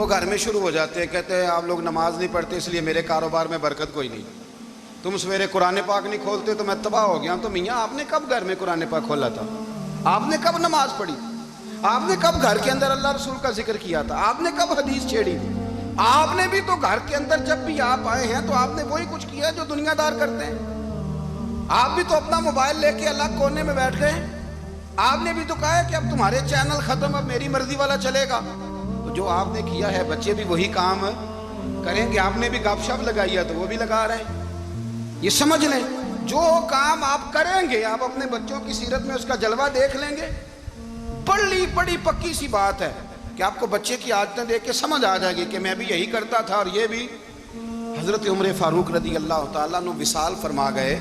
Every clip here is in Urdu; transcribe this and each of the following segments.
وہ گھر میں شروع ہو جاتے ہیں، کہتے ہیں آپ لوگ نماز نہیں پڑھتے اس لیے میرے کاروبار میں برکت کوئی نہیں، تم سویرے قرآن پاک نہیں کھولتے تو میں تباہ ہو گیا ہوں۔ تو میاں آپ نے کب گھر میں قرآن پاک کھولا تھا؟ آپ نے کب نماز پڑھی؟ آپ نے کب گھر کے اندر اللہ رسول کا ذکر کیا تھا؟ آپ نے کب حدیث چھیڑی تھی؟ آپ نے بھی تو گھر کے اندر جب بھی آپ آئے ہیں تو آپ نے وہی کچھ کیا جو دنیا دار کرتے ہیں۔ آپ بھی تو اپنا موبائل لے کے الگ کونے میں بیٹھ گئے۔ آپ نے بھی تو کہا ہے کہ اب تمہارے چینل ختم، اب میری مرضی والا چلے گا۔ تو جو آپ نے کیا ہے بچے بھی وہی کام کریں گے۔ آپ نے بھی گپ شپ لگائی ہے تو وہ بھی لگا رہے ہیں۔ یہ سمجھ لیں جو کام آپ کریں گے آپ اپنے بچوں کی سیرت میں اس کا جلوہ دیکھ لیں گے۔ بڑی پکی سی بات ہے کہ آپ کو بچے کی عادتیں دیکھ کے سمجھ آ جائے گی کہ میں بھی یہی کرتا تھا اور یہ بھی۔ حضرت عمر فاروق رضی اللہ تعالیٰ عنہ وصال فرما گئے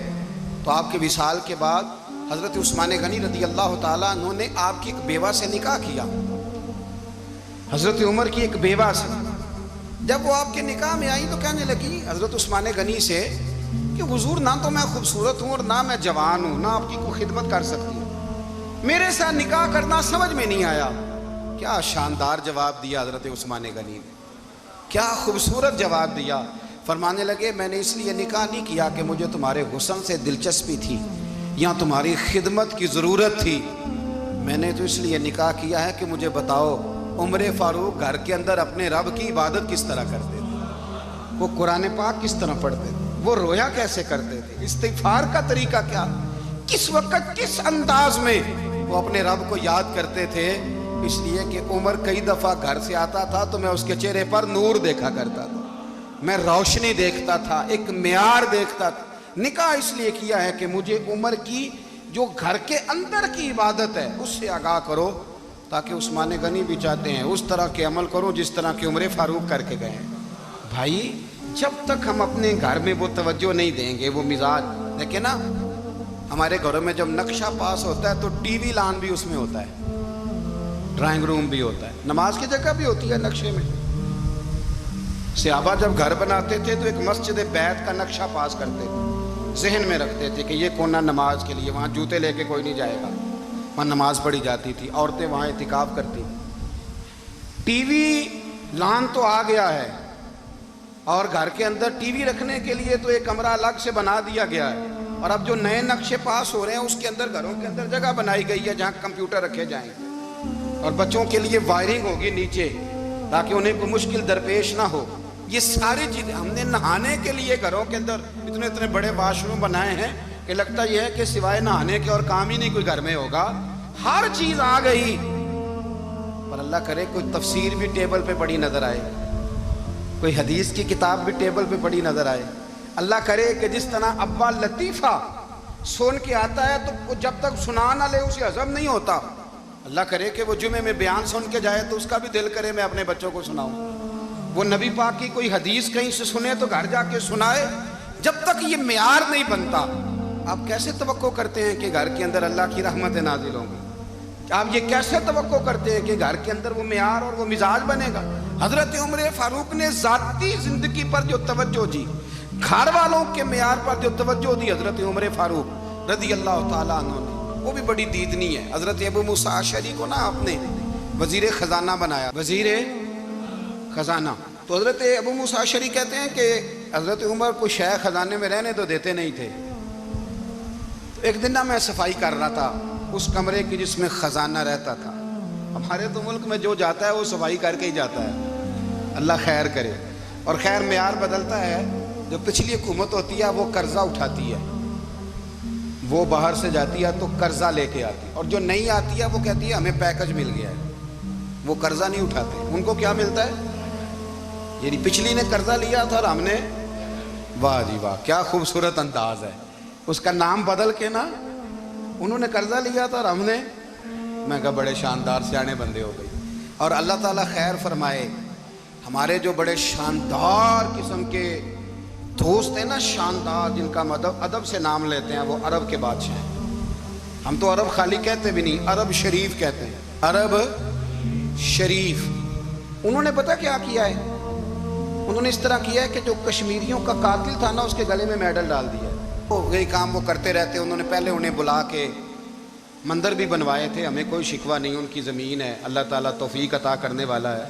تو آپ کے وصال کے بعد حضرت عثمان غنی رضی اللہ تعالیٰ عنہ نے آپ کی ایک بیوہ سے نکاح کیا، حضرت عمر کی ایک بیوہ سے۔ جب وہ آپ کے نکاح میں آئی تو کہنے لگی حضرت عثمان غنی سے کہ حضور نہ تو میں خوبصورت ہوں اور نہ میں جوان ہوں، نہ آپ کی کوئی خدمت کر سکتی ہوں، میرے ساتھ نکاح کرنا سمجھ میں نہیں آیا۔ کیا شاندار جواب دیا حضرت عثمان غنی نے، کیا خوبصورت جواب دیا۔ فرمانے لگے میں نے اس لیے نکاح نہیں کیا کہ مجھے تمہارے حسن سے دلچسپی تھی یا تمہاری خدمت کی ضرورت تھی، میں نے تو اس لیے نکاح کیا ہے کہ مجھے بتاؤ عمر فاروق گھر کے اندر اپنے رب کی عبادت کس طرح کرتے تھے، وہ قرآن پاک کس طرح پڑھتے تھے، وہ رویا کیسے کرتے تھے، استغفار کا طریقہ کیا، کس وقت کس انداز میں وہ اپنے رب کو یاد کرتے تھے۔ اس لیے کہ عمر کئی دفعہ گھر سے آتا تھا تو میں اس کے چہرے پر نور دیکھا کرتا تھا، میں روشنی دیکھتا تھا، ایک معیار دیکھتا تھا۔ نکاح اس لیے کیا ہے کہ مجھے عمر کی جو گھر کے اندر کی عبادت ہے اس سے آگاہ کرو، تاکہ عثمان غنی بھی چاہتے ہیں اس طرح کے عمل کرو جس طرح کہ عمر فاروق کر کے گئے ہیں۔ بھائی جب تک ہم اپنے گھر میں وہ توجہ نہیں دیں گے، وہ مزاج دیکھیں نا، ہمارے گھروں میں جب نقشہ پاس ہوتا ہے تو ٹی وی لان بھی اس میں ہوتا ہے، ڈرائنگ روم بھی ہوتا ہے، نماز کی جگہ بھی ہوتی ہے نقشے میں۔ صحابہ جب گھر بناتے تھے تو ایک مسجد بیت کا نقشہ پاس کرتے تھے، ذہن میں رکھتے تھے کہ یہ کونا نماز کے لیے، وہاں جوتے لے کے کوئی نہیں جائے گا، وہاں نماز پڑھی جاتی تھی، عورتیں وہاں اعتکاف کرتی تھیں۔ ٹی وی لان تو آ گیا ہے اور گھر کے اندر ٹی وی رکھنے کے لیے تو ایک کمرہ الگ سے بنا دیا گیا ہے، اور اب جو نئے نقشے پاس ہو رہے ہیں اس کے اندر گھروں کے اندر جگہ بنائی گئی ہے جہاں کمپیوٹر رکھے جائیں گے، اور بچوں کے لیے وائرنگ ہوگی نیچے تاکہ انہیں کوئی مشکل درپیش نہ ہو۔ یہ ساری چیزیں ہم نے نہانے کے لیے گھروں کے اندر اتنے بڑے واش روم بنائے ہیں کہ لگتا یہ ہے کہ سوائے نہانے کے اور کام ہی نہیں کوئی گھر میں ہوگا، ہر چیز آ گئی۔ پر اللہ کرے کوئی تفسیر بھی ٹیبل پہ پڑی نظر آئے، کوئی حدیث کی کتاب بھی ٹیبل پہ پڑی نظر آئے۔ اللہ کرے کہ جس طرح ابا لطیفہ سن کے آتا ہے تو جب تک سنا نہ لے اسے ہضم نہیں ہوتا، اللہ کرے کہ وہ جمعے میں بیان سن کے جائے تو اس کا بھی دل کرے میں اپنے بچوں کو سناؤں، وہ نبی پاک کی کوئی حدیث کہیں سے سنے تو گھر جا کے سنائے۔ جب تک یہ معیار نہیں بنتا آپ کیسے توقع کرتے ہیں کہ گھر کے اندر اللہ کی رحمتیں نازل ہوں گی؟ آپ یہ کیسے توقع کرتے ہیں کہ گھر کے اندر وہ معیار اور وہ مزاج بنے گا؟ حضرت عمر فاروق نے ذاتی زندگی پر جو توجہ دی، گھر والوں کے معیار پر جو توجہ دی حضرت عمر فاروق رضی اللہ تعالیٰ عنہ نے، وہ بھی بڑی دیدنی ہے۔ حضرت ابو موسیٰ اشعری کو نا آپ نے وزیر خزانہ بنایا، وزیر خزانہ، تو حضرت ابو موسیٰ اشعری کہتے ہیں کہ حضرت عمر کو شے خزانے میں رہنے تو دیتے نہیں تھے۔ ایک دن میں صفائی کر رہا تھا اس کمرے کی جس میں خزانہ رہتا تھا۔ ہمارے تو ملک میں جو جاتا ہے وہ صفائی کر کے ہی جاتا ہے، اللہ خیر کرے۔ اور خیر معیار بدلتا ہے، جو پچھلی حکومت ہوتی ہے وہ قرضہ اٹھاتی ہے، وہ باہر سے جاتی ہے تو قرضہ لے کے آتی ہے، اور جو نہیں آتی ہے وہ کہتی ہے ہمیں پیکج مل گیا ہے، وہ قرضہ نہیں اٹھاتے۔ ان کو کیا ملتا ہے؟ یعنی پچھلی نے قرضہ لیا تھا اور ہم نے، واہ جی واہ کیا خوبصورت انداز ہے، اس کا نام بدل کے نا، انہوں نے قرضہ لیا تھا اور ہم نے، میں کہا بڑے شاندار سیانے بندے ہو گئی۔ اور اللہ تعالیٰ خیر فرمائے، ہمارے جو بڑے شاندار قسم کے دوست ہیں نا، شاندار، جن کا ادب سے نام لیتے ہیں، وہ عرب کے بادشاہ ہیں۔ ہم تو عرب خالی کہتے بھی نہیں، عرب شریف کہتے ہیں، عرب شریف۔ انہوں نے پتہ کیا کیا ہے؟ انہوں نے اس طرح کیا ہے کہ جو کشمیریوں کا قاتل تھا نا اس کے گلے میں میڈل ڈال دیا ہے۔ یہی کام وہ کرتے رہتے۔ انہوں نے پہلے انہیں بلا کے مندر بھی بنوائے تھے، ہمیں کوئی شکوہ نہیں، ان کی زمین ہے، اللہ تعالیٰ توفیق عطا کرنے والا ہے۔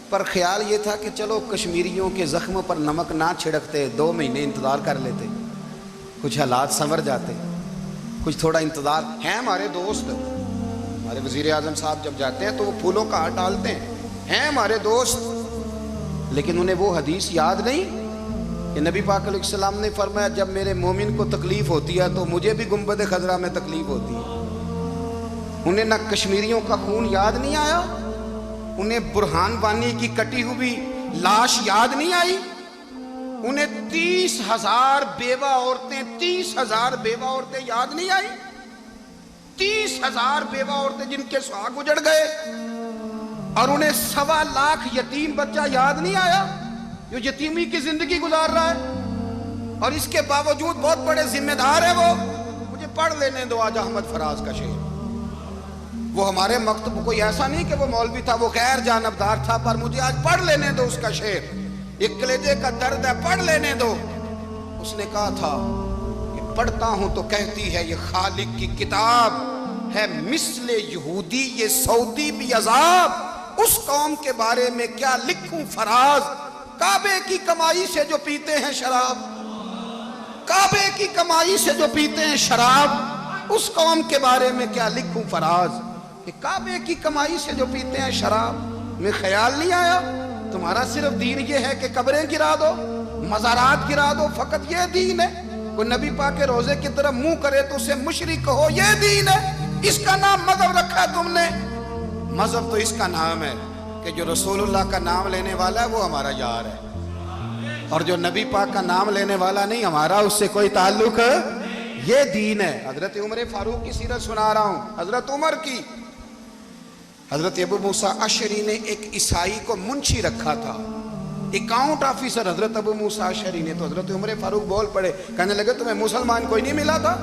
پر خیال یہ تھا کہ چلو کشمیریوں کے زخم پر نمک نہ چھڑکتے، 2 مہینے انتظار کر لیتے، کچھ حالات سنور جاتے، کچھ تھوڑا انتظار ہیں۔ ہمارے دوست، ہمارے وزیر اعظم صاحب جب جاتے ہیں تو وہ پھولوں کا ہار ڈالتے ہیں ہمارے دوست، لیکن انہیں وہ حدیث یاد نہیں کہ نبی پاک علیہ السلام نے فرمایا جب میرے مومن کو تکلیف ہوتی ہے تو مجھے بھی گنبد خضرا میں تکلیف ہوتی ہے۔ انہیں نہ کشمیریوں کا خون یاد نہیں آیا، انہیں برہان وانی کی کٹی ہوئی لاش یاد نہیں آئی، انہیں 30,000 بیوہ عورتیں 30,000 بیوہ عورتیں یاد نہیں آئی، 30,000 بیوہ عورتیں جن کے سہاگ اجڑ گئے، اور انہیں 1.25 لاکھ یتیم بچہ یاد نہیں آیا جو یتیمی کی زندگی گزار رہا ہے، اور اس کے باوجود بہت بڑے ذمہ دار ہیں وہ۔ مجھے پڑھ لینے دو آج احمد فراز کا شعر، وہ ہمارے مکتب کوئی ایسا نہیں کہ وہ مولوی تھا، وہ غیر جانبدار تھا، پر مجھے آج پڑھ لینے دو اس کا شعر، ایک کلیجے کا درد ہے، پڑھ لینے دو۔ اس نے کہا تھا کہ پڑھتا ہوں تو کہتی ہے یہ خالق کی کتاب ہے، مثل یہودی یہ سعودی بھی عذاب، اس قوم کے بارے میں کیا لکھوں فراز، کعبے کی کمائی سے جو پیتے ہیں شراب، کعبے کی کمائی سے جو پیتے ہیں شراب، اس قوم کے بارے میں کیا لکھوں فراز، کہ کعبے کی کمائی سے جو پیتے ہیں شراب۔ میں خیال نہیں آیا تمہارا صرف دین یہ ہے کہ قبریں گرا دو، مزارات گرا دو، فقط یہ دین ہے؟ کوئی نبی پاک کے روزے کی طرف منہ کرے تو اسے مشرک کہو، یہ دین ہے؟ اس کا نام مذہب رکھا ہے تم نے؟ مذہب تو اس کا نام ہے کہ جو رسول اللہ کا نام لینے والا ہے وہ ہمارا یار ہے، اور جو نبی پاک کا نام لینے والا نہیں، ہمارا اس سے کوئی تعلق ہے، یہ دین ہے۔ حضرت عمر فاروق کی سیرت سنا رہا ہوں، حضرت عمر کی۔ حضرت ابو موسیٰ اشعری نے ایک عیسائی کو منشی رکھا تھا، اکاؤنٹ آفیسر حضرت ابو موسیٰ اشعری نے۔ تو حضرت عمر فاروق بول پڑے، کہنے لگے تمہیں مسلمان کوئی نہیں ملا تھا؟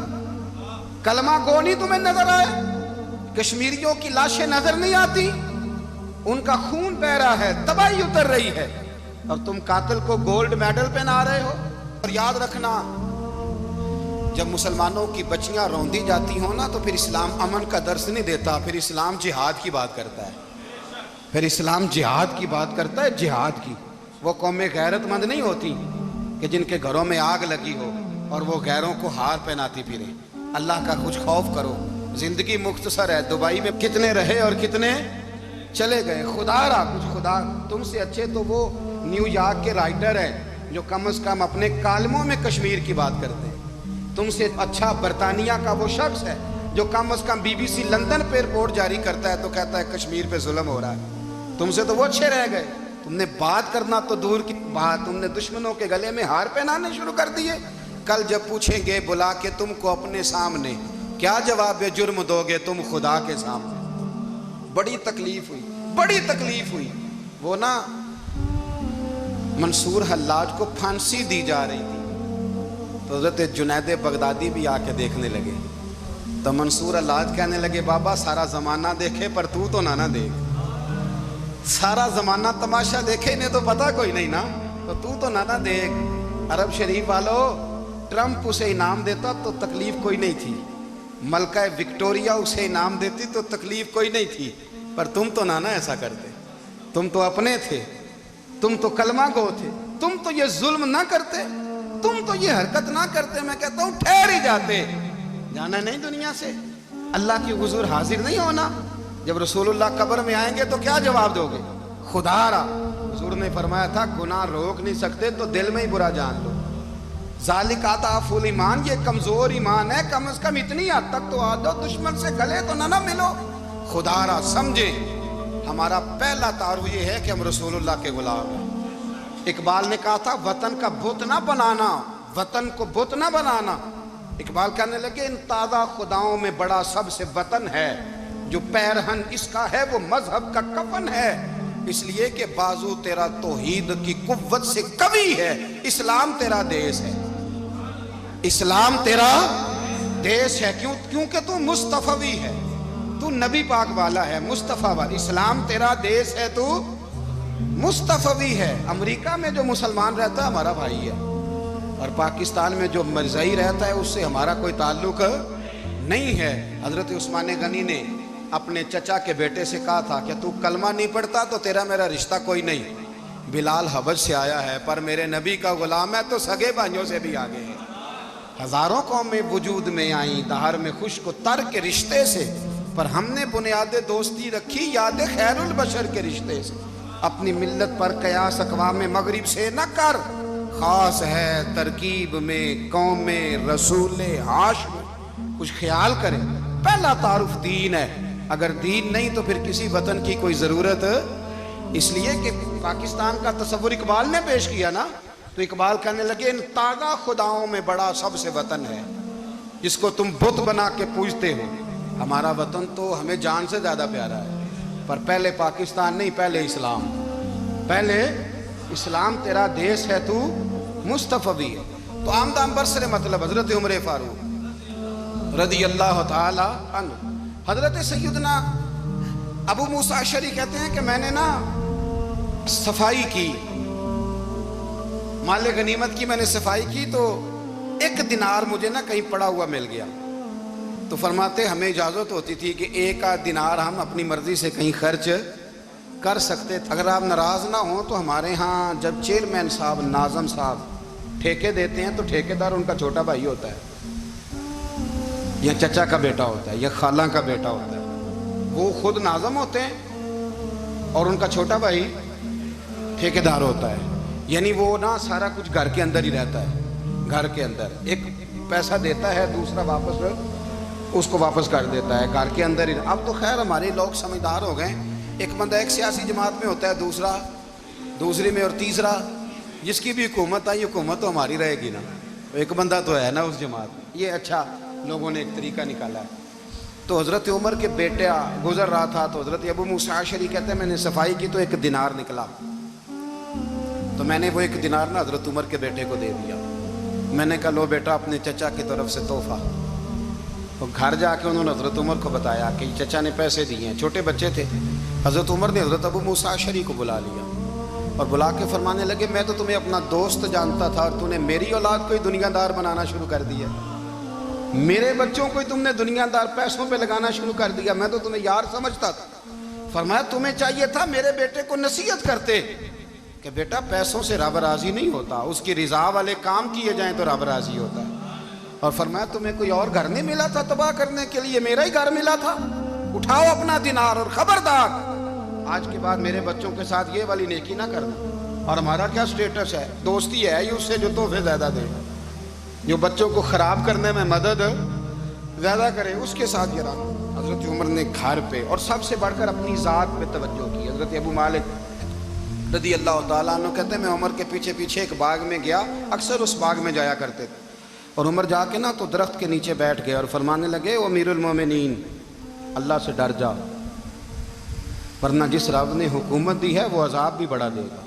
کلمہ گو نہیں تمہیں نظر آئے؟ کشمیریوں کی لاشیں نظر نہیں آتی؟ ان کا خون بہ رہا ہے، تباہی اتر رہی ہے، اور تم قاتل کو گولڈ میڈل پہنا رہے ہو۔ اور یاد رکھنا، جب مسلمانوں کی بچیاں روندی جاتی ہوں نا تو پھر اسلام امن کا درس نہیں دیتا، پھر اسلام جہاد کی بات کرتا ہے، پھر اسلام جہاد کی بات کرتا ہے، جہاد کی۔ وہ قومیں غیرت مند نہیں ہوتی کہ جن کے گھروں میں آگ لگی ہو اور وہ غیروں کو ہار پہناتی پھریں۔ اللہ کا کچھ خوف کرو، زندگی مختصر ہے، دبئی میں کتنے رہے اور کتنے چلے گئے، خدا را کچھ خدا تم سے اچھے تو وہ نیو یارک کے رائٹر ہیں جو کم از کم اپنے کالموں میں کشمیر کی بات کرتے ہیں، تم سے اچھا برطانیہ کا وہ شخص ہے جو کم از کم BBC لندن پہ رپورٹ جاری کرتا ہے تو کہتا ہے کشمیر پہ ظلم ہو رہا ہے، تم سے تو وہ اچھے رہ گئے۔ تم نے بات کرنا تو دور کی بات، تم نے دشمنوں کے گلے میں ہار پہنانے شروع کر دیے۔ کل جب پوچھیں گے بلا کے تم کو اپنے سامنے، کیا جواب جرم دو گے تم خدا کے سامنے؟ بڑی تکلیف ہوئی، بڑی تکلیف ہوئی۔ وہ نا منصور حلاج کو پھانسی دی جا رہی تھی تو حضرت جنید بغدادی بھی آ کے دیکھنے لگے، تو منصور حلاج کہنے لگے بابا سارا زمانہ دیکھے پر تو نہ دیکھ، سارا زمانہ تماشا دیکھے انہیں تو پتہ کوئی نہیں نا، تو نہ دیکھ۔ عرب شریف والو، ٹرمپ اسے انعام دیتا تو تکلیف کوئی نہیں تھی، ملکہ وکٹوریا اسے انعام دیتی تو تکلیف کوئی نہیں تھی، پر تم تو نہ ایسا کرتے، تم تو اپنے تھے، تم تو کلمہ گو تھے، تم تو یہ ظلم نہ کرتے، تم تو یہ حرکت نہ کرتے۔ میں کہتا ہوں ٹھہر ہی جاتے، جانا نہیں دنیا سے، اللہ کی حضور حاضر نہیں ہونا۔ جب رسول اللہ قبر میں آئیں گے تو کیا جواب دو گے؟ خدا را حضور نے فرمایا تھا گناہ روک نہیں سکتے تو دل میں ہی برا جان لو، ذالک اضعف الایمان، یہ کمزور ایمان ہے، کم از کم اتنی حد تک تو آ جاؤ، دشمن سے گلے تو نہ ملو۔ خدا را سمجھے، ہمارا پہلا تعارف یہ ہے کہ ہم رسول اللہ کے غلام ہیں۔ اقبال نے کہا تھا وطن کا بت نہ بنانا، وطن کو بت نہ بنانا۔ اقبال کہنے لگے ان تازہ خداؤں میں بڑا سب سے وطن ہے، جو پیرہن اس کا ہے وہ مذہب کا کفن ہے، اس لیے کہ بازو تیرا توحید کی قوت سے قوی ہے، اسلام تیرا دیس ہے، اسلام تیرا دیس ہے، کیونکہ تو مصطفی ہے، تو نبی پاک والا ہے، مصطفیٰ والا، اسلام تیرا دیس ہے، تو مصطفی ہے۔ امریکہ میں جو مسلمان رہتا ہے ہمارا بھائی ہے، اور پاکستان میں جو مرزائی رہتا ہے اس سے ہمارا کوئی تعلق نہیں ہے۔ حضرت عثمان غنی نے اپنے چچا کے بیٹے سے کہا تھا کہ تو کلمہ نہیں پڑھتا تو تیرا میرا رشتہ کوئی نہیں. بلال حبش سے آیا ہے پر میرے نبی کا غلام ہے تو سگے بھائیوں سے بھی آگے ہے. ہزاروں قومیں وجود میں آئیں دہر میں خشک و تر کے رشتے سے، پر ہم نے بنیاد دوستی رکھی یاد خیر البشر کے رشتے سے. اپنی ملت پر قیاس اقوام مغرب سے نہ کر، خاص ہے ترکیب میں قوم رسول ہاشم. کچھ خیال کریں، پہلا تعارف دین ہے، اگر دین نہیں تو پھر کسی وطن کی کوئی ضرورت. اس لیے کہ پاکستان کا تصور اقبال نے پیش کیا نا، تو اقبال کہنے لگے ان تازہ خداؤں میں بڑا سب سے وطن ہے جس کو تم بت بنا کے پوجتے ہو. ہمارا وطن تو ہمیں جان سے زیادہ پیارا ہے، پر پہلے پاکستان نہیں، پہلے اسلام. پہلے اسلام تیرا دیش ہے، تو مصطفی ہے. تو آمدان برسر مطلب حضرت عمر فاروق رضی اللہ تعالی عنہ. حضرت سیدنا ابو موسیٰ اشعری کہتے ہیں کہ میں نے نا صفائی کی، مال غنیمت کی میں نے صفائی کی، تو ایک دینار مجھے نا کہیں پڑا ہوا مل گیا. تو فرماتے ہمیں اجازت ہوتی تھی کہ ایک آدھ دینار ہم اپنی مرضی سے کہیں خرچ کر سکتے تھے. اگر آپ ناراض نہ ہوں تو ہمارے ہاں جب چیئرمین صاحب ناظم صاحب ٹھیکے دیتے ہیں تو ٹھیکیدار ان کا چھوٹا بھائی ہوتا ہے، یا چچا کا بیٹا ہوتا ہے، یا خالہ کا بیٹا ہوتا ہے. وہ خود ناظم ہوتے ہیں اور ان کا چھوٹا بھائی ٹھیکیدار ہوتا ہے. یعنی وہ نا سارا کچھ گھر کے اندر ہی رہتا ہے. گھر کے اندر ایک پیسہ دیتا ہے، دوسرا واپس اس کو واپس کر دیتا ہے، گھر کے اندر ہی. اب تو خیر ہمارے لوگ سمجھدار ہو گئے، ایک بندہ ایک سیاسی جماعت میں ہوتا ہے، دوسرا دوسری میں، اور تیسرا جس کی بھی حکومت آئی حکومت تو ہماری رہے گی نا، ایک بندہ تو ہے نا اس جماعت میں. یہ اچھا لوگوں نے ایک طریقہ نکالا ہے. تو حضرت عمر کے بیٹا گزر رہا تھا تو حضرت ابو موسیٰ اشعری کہتے ہیں میں نے صفائی کی تو ایک دینار نکلا، تو میں نے وہ ایک دینار نا حضرت عمر کے بیٹے کو دے دیا. میں نے کہا لو بیٹا اپنے چچا کی طرف سے تحفہ. تو گھر جا کے انہوں نے حضرت عمر کو بتایا کہ چچا نے پیسے دیے ہیں. چھوٹے بچے تھے. حضرت عمر نے حضرت ابو موسیٰ اشعری کو بلا لیا اور بلا کے فرمانے لگے میں تو تمہیں اپنا دوست جانتا تھا اور تو نے میری اولاد کو ہی دنیا دار بنانا شروع کر دیا، میرے بچوں کو ہی تم نے دنیا دار پیسوں پہ لگانا شروع کر دیا. میں تو تمہیں یار سمجھتا تھا. فرمایا تمہیں چاہیے تھا میرے بیٹے کو نصیحت کرتے کہ بیٹا پیسوں سے رب راضی نہیں ہوتا، اس کی رضا والے کام کیے جائیں تو رب راضی ہوتا ہے. اور فرمایا تمہیں کوئی اور گھر نہیں ملا تھا تباہ کرنے کے لیے، میرا ہی گھر ملا تھا. اٹھاؤ اپنا دینار اور خبردار آج کے بعد میرے بچوں کے ساتھ یہ والی نیکی نہ کرنا. اور ہمارا کیا سٹیٹس ہے؟ دوستی ہے یہ اس سے جو تحفے زیادہ دے، جو بچوں کو خراب کرنے میں مدد زیادہ کرے اس کے ساتھ یہ رہا. حضرت عمر نے گھر پہ اور سب سے بڑھ کر اپنی ذات پہ توجہ کی. حضرت ابو مالک رضی اللہ تعالیٰ عنہ کہتے ہیں میں عمر کے پیچھے پیچھے ایک باغ میں گیا، اکثر اس باغ میں جایا کرتے تھے. اور عمر جا کے نا تو درخت کے نیچے بیٹھ گئے اور فرمانے لگے او امیر المومنین اللہ سے ڈر جا، ورنہ جس رب نے حکومت دی ہے وہ عذاب بھی بڑا دے گا.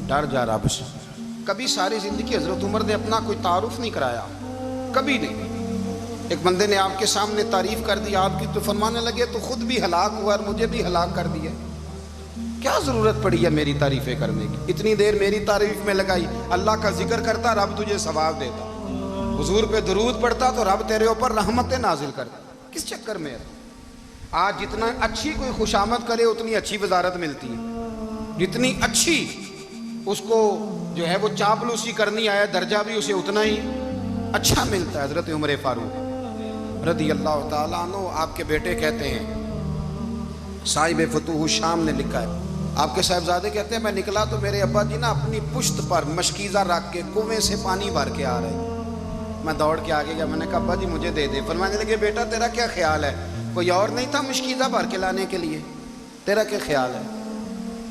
ڈر جا رب سے. کبھی ساری زندگی حضرت عمر نے اپنا کوئی تعارف نہیں کرایا، کبھی نہیں. ایک بندے نے آپ کے سامنے تعریف کر دی آپ کی تو فرمانے لگے تو خود بھی ہلاک ہوا اور مجھے بھی ہلاک کر دیا. کیا ضرورت پڑی ہے میری تعریفیں کرنے کی؟ اتنی دیر میری تعریف میں لگائی. اللہ کا ذکر کرتا رب تجھے ثواب دیتا، حضور پہ درود پڑھتا تو رب تیرے اوپر رحمتیں نازل کرتا. کس چکر میں ہے؟ آج جتنا اچھی کوئی خوشامد کرے اتنی اچھی وزارت ملتی ہے، جتنی اچھی اس کو جو ہے وہ چاپلوسی کرنی آئے درجہ بھی اسے اتنا ہی اچھا ملتا ہے. حضرت عمر فاروق رضی اللہ تعالیٰ عنہ آپ کے بیٹے کہتے ہیں، صاحب فتوح الشام نے لکھا ہے، آپ کے صاحبزادے کہتے ہیں میں نکلا تو میرے ابا جی نا اپنی پشت پر مشکیزہ رکھ کے کنویں سے پانی بھر کے آ رہے. میں دوڑ کے آگے گیا، میں نے کہا ابا جی مجھے دے دے. فرمانے لگے بیٹا تیرا کیا خیال ہے، کوئی اور نہیں تھا مشکیزہ بھر کے لانے کے لیے، تیرا کیا خیال ہے؟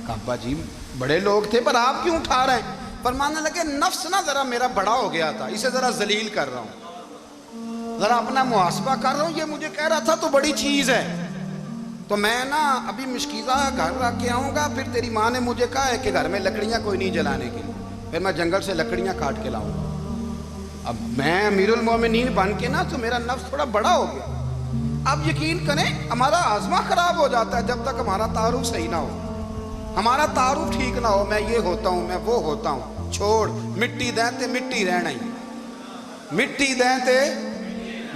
کہا ابا جی بڑے لوگ تھے پر آپ کیوں اٹھا رہے ہیں؟ فرمانے لگے نفس نا ذرا میرا بڑا ہو گیا تھا، اسے ذرا ذلیل کر رہا ہوں، ذرا اپنا محاسبہ کر رہا ہوں. یہ مجھے کہہ رہا تھا تو بڑی چیز ہے، تو میں نا ابھی مشکیزہ گھر رکھ کے آؤں گا، پھر تیری ماں نے مجھے کہا ہے کہ گھر میں لکڑیاں کوئی نہیں جلانے کے لیے، پھر میں جنگل سے لکڑیاں کاٹ کے لاؤں گا. اب میں امیر المومنین بن کے نا تو میرا نفس تھوڑا بڑا ہو گیا. اب یقین کریں ہمارا آزما خراب ہو جاتا ہے جب تک ہمارا تعارف صحیح نہ ہو، ہمارا تعارف ٹھیک نہ ہو. میں یہ ہوتا ہوں، میں وہ ہوتا ہوں. چھوڑ مٹی دیں تے مٹی رہنا ہی، مٹی دیں تے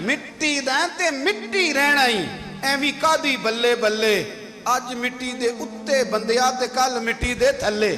مٹی دیں تے مٹی رہنا ہی. ਐਵੇਂ ਕਾਦੀ ਬੱਲੇ ਬੱਲੇ ਅੱਜ ਮਿੱਟੀ ਦੇ ਉੱਤੇ ਬੰਦਿਆ ਤੇ ਕੱਲ ਮਿੱਟੀ ਦੇ ਥੱਲੇ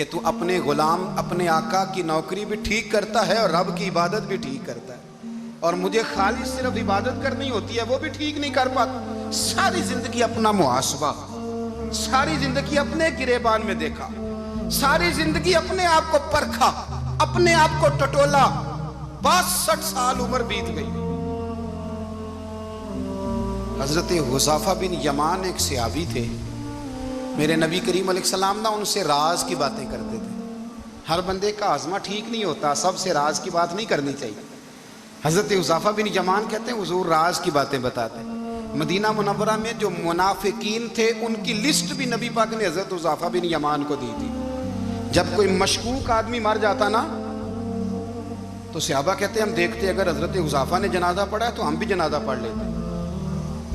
کہ تو اپنے غلام اپنے آقا کی نوکری بھی ٹھیک کرتا ہے اور رب کی عبادت بھی ٹھیک کرتا ہے، اور مجھے خالی صرف عبادت کرنی ہوتی ہے وہ بھی ٹھیک نہیں کر پاتا۔ ساری زندگی اپنا محاسبہ، ساری زندگی اپنے گریبان میں دیکھا، ساری زندگی اپنے آپ کو پرکھا، اپنے آپ کو ٹٹولا، 62 سال عمر بیت گئی۔ حضرت حذیفہ بن یمان ایک صحابی تھے، میرے نبی کریم علیہ السلام نا ان سے راز کی باتیں کرتے تھے۔ ہر بندے کا ہاضمہ ٹھیک نہیں ہوتا، سب سے راز کی بات نہیں کرنی چاہیے۔ حضرت حذیفہ بن یمان کہتے ہیں حضور راز کی باتیں بتاتے ہیں۔ مدینہ منورہ میں جو منافقین تھے ان کی لسٹ بھی نبی پاک نے حضرت حذیفہ بن یمان کو دی تھی۔ جب کوئی مشکوک آدمی مر جاتا نا تو صحابہ کہتے ہیں ہم دیکھتے اگر حضرت حذیفہ نے جنازہ پڑھا ہے تو ہم بھی جنازہ پڑھ لیتے۔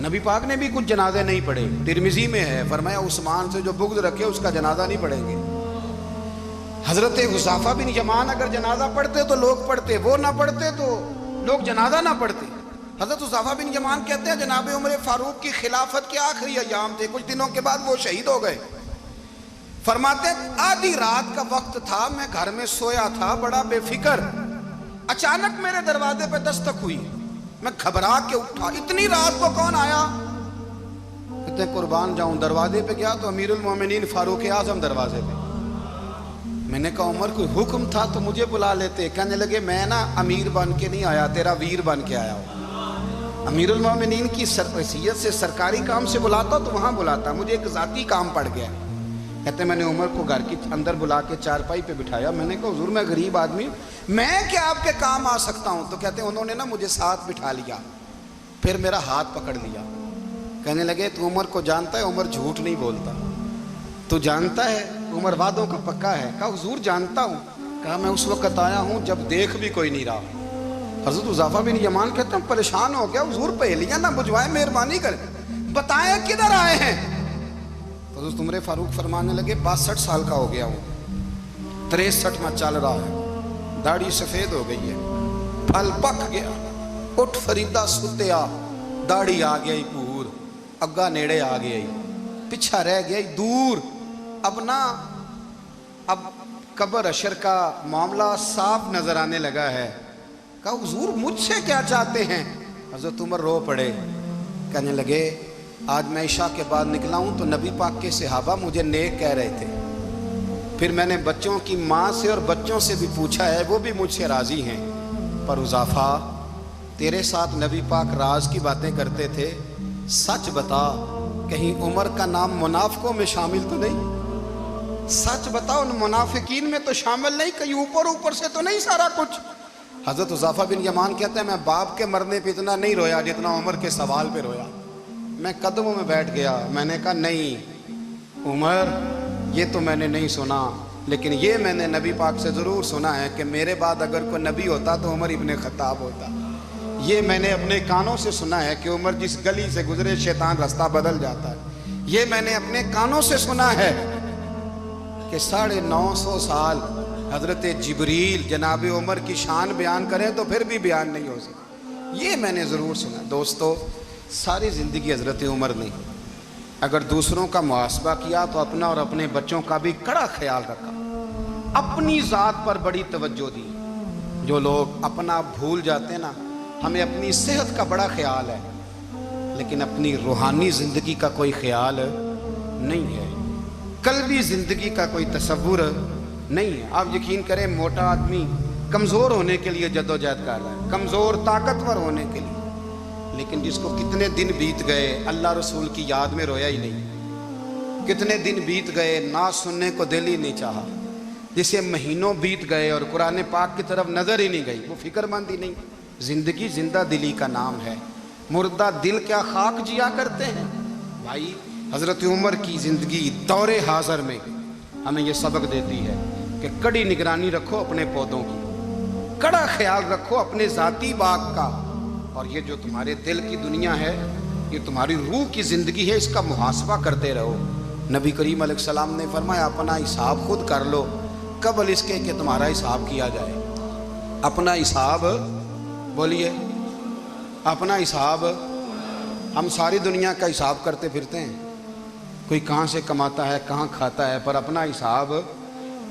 نبی پاک نے بھی کچھ جنازے نہیں پڑھے، ترمذی میں ہے، فرمایا عثمان سے جو بغض رکھے اس کا جنازہ نہیں پڑھیں گے۔ حضرت حذیفہ بن یمان اگر جنازہ پڑھتے تو لوگ پڑھتے، وہ نہ پڑھتے تو لوگ جنازہ نہ پڑھتے۔ حضرت حذیفہ بن یمان کہتے ہیں جناب عمر فاروق کی خلافت کے آخری ایام تھے، کچھ دنوں کے بعد وہ شہید ہو گئے۔ فرماتے آدھی رات کا وقت تھا، میں گھر میں سویا تھا بڑا بے فکر، اچانک میرے دروازے پہ دستک ہوئی، میں گھبرا کے اٹھا، اتنی رات کو کون آیا؟ کہتے ہیں قربان جاؤں، دروازے پہ گیا تو امیر المومنین فاروق اعظم دروازے پہ۔ میں نے کہا عمر کوئی حکم تھا تو مجھے بلا لیتے۔ کہنے لگے میں نا امیر بن کے نہیں آیا، تیرا ویر بن کے آیا ہوں۔ امیر المومنین کی حیثیت سے سرکاری کام سے بلاتا تو وہاں بلاتا، مجھے ایک ذاتی کام پڑ گیا۔ کہتے ہیں میں نے عمر کو گھر کی اندر بلا کے چارپائی پہ بٹھایا، میں نے کہا حضور میں غریب آدمی، میں کیا آپ کے کام آ سکتا ہوں؟ تو کہتے ہیں انہوں نے نا مجھے ساتھ بٹھا لیا، پھر میرا ہاتھ پکڑ لیا، کہنے لگے تو عمر کو جانتا ہے؟ عمر جھوٹ نہیں بولتا۔ تو جانتا ہے؟ عمر وعدوں کا پکا ہے۔ کہا حضور جانتا ہوں۔ کہا میں اس وقت آیا ہوں جب دیکھ بھی کوئی نہیں رہا۔ حضرت حذیفہ بن یمان کہتے ہیں پریشان ہو گیا، حضور پہلیاں نہ بجھوائے، مہربانی کریں بتائیں کدھر آئے ہیں؟ حضرت عمر فاروق فرمانے لگے 62 سال کا ہو گیا ہوں، 63 میں چل رہا ہے، داڑھی سفید ہو گئی ہے، پھل پک گیا، اٹھ فریدہ ستیا، داڑھی آ گئی پور، اگا نیڑے آ گئی، پچھا رہ گئی دور، اب قبر اشر کا معاملہ صاف نظر آنے لگا ہے۔ کہا حضور مجھ سے کیا چاہتے ہیں؟ حضرت عمر رو پڑے، کہنے لگے آج میں عشاء کے بعد نکلا ہوں تو نبی پاک کے صحابہ مجھے نیک کہہ رہے تھے، پھر میں نے بچوں کی ماں سے اور بچوں سے بھی پوچھا ہے، وہ بھی مجھ سے راضی ہیں، پر حذیفہ تیرے ساتھ نبی پاک راز کی باتیں کرتے تھے، سچ بتا کہیں عمر کا نام منافقوں میں شامل تو نہیں؟ سچ بتا ان منافقین میں تو شامل نہیں، کہیں اوپر سے تو نہیں سارا کچھ؟ حضرت حذیفہ بن یمان کہتے ہیں میں باپ کے مرنے پہ اتنا نہیں رویا جتنا عمر کے سوال پہ رویا۔ میں قدموں میں بیٹھ گیا، میں نے کہا نہیں عمر یہ تو میں نے نہیں سنا، لیکن یہ میں نے نبی پاک سے ضرور سنا ہے کہ میرے بعد اگر کوئی نبی ہوتا تو عمر ابن خطاب ہوتا۔ یہ میں نے اپنے کانوں سے سنا ہے کہ عمر جس گلی سے گزرے شیطان رستہ بدل جاتا ہے۔ یہ میں نے اپنے کانوں سے سنا ہے کہ 950 سال حضرت جبریل جناب عمر کی شان بیان کریں تو پھر بھی بیان نہیں ہو سکتا۔ یہ میں نے ضرور سنا۔ دوستو ساری زندگی حضرت عمر نے اگر دوسروں کا محاسبہ کیا تو اپنا اور اپنے بچوں کا بھی کڑا خیال رکھا، اپنی ذات پر بڑی توجہ دی۔ جو لوگ اپنا بھول جاتے ہیں نا، ہمیں اپنی صحت کا بڑا خیال ہے لیکن اپنی روحانی زندگی کا کوئی خیال نہیں ہے، قلبی زندگی کا کوئی تصور نہیں ہے۔ آپ یقین کریں موٹا آدمی کمزور ہونے کے لیے جدوجہد کر رہا ہے، کمزور طاقتور ہونے کے لیے، لیکن جس کو کتنے دن بیت گئے اللہ رسول کی یاد میں رویا ہی نہیں، کتنے دن بیت گئے نعت سننے کو دل ہی نہیں چاہا، جسے مہینوں بیت گئے اور قرآن پاک کی طرف نظر ہی نہیں گئی، وہ فکر مند ہی نہیں۔ زندگی زندہ دلی کا نام ہے، مردہ دل کیا خاک جیا کرتے ہیں؟ بھائی حضرت عمر کی زندگی دور حاضر میں ہمیں یہ سبق دیتی ہے کہ کڑی نگرانی رکھو اپنے پودوں کی، کڑا خیال رکھو اپنے ذاتی باغ کا، اور یہ جو تمہارے دل کی دنیا ہے، یہ تمہاری روح کی زندگی ہے، اس کا محاسبہ کرتے رہو۔ نبی کریم علیہ السلام نے فرمایا اپنا حساب خود کر لو قبل اس کے کہ تمہارا حساب کیا جائے۔ اپنا حساب بولیے، اپنا حساب۔ ہم ساری دنیا کا حساب کرتے پھرتے ہیں، کوئی کہاں سے کماتا ہے کہاں کھاتا ہے، پر اپنا حساب